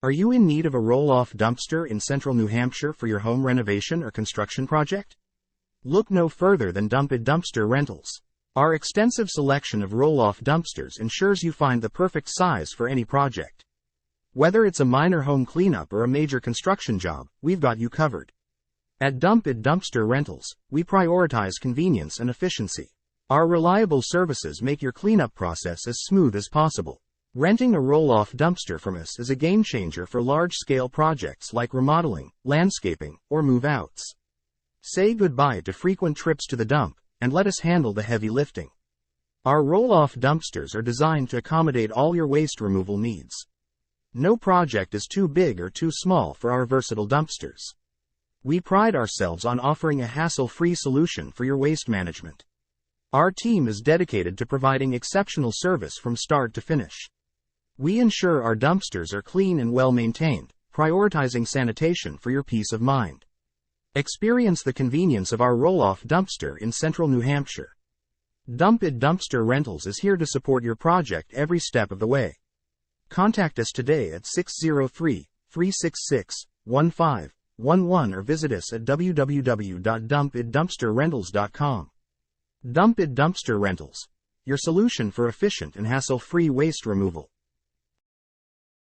Are you in need of a roll-off dumpster in central New Hampshire for your home renovation or construction project? Look no further than Dump-It Dumpster Rentals. Our extensive selection of roll-off dumpsters ensures you find the perfect size for any project. Whether it's a minor home cleanup or a major construction job, we've got you covered. At Dump-It Dumpster Rentals, we prioritize convenience and efficiency. Our reliable services make your cleanup process as smooth as possible. Renting a roll-off dumpster from us is a game-changer for large-scale projects like remodeling, landscaping, or move-outs. Say goodbye to frequent trips to the dump, and let us handle the heavy lifting. Our roll-off dumpsters are designed to accommodate all your waste removal needs. No project is too big or too small for our versatile dumpsters. We pride ourselves on offering a hassle-free solution for your waste management. Our team is dedicated to providing exceptional service from start to finish. We ensure our dumpsters are clean and well-maintained, prioritizing sanitation for your peace of mind. Experience the convenience of our roll-off dumpster in central New Hampshire. Dump-It Dumpster Rentals is here to support your project every step of the way. Contact us today at 603-366-1511 or visit us at www.dumpitdumpsterrentals.com. Dump-It Dumpster Rentals, your solution for efficient and hassle-free waste removal.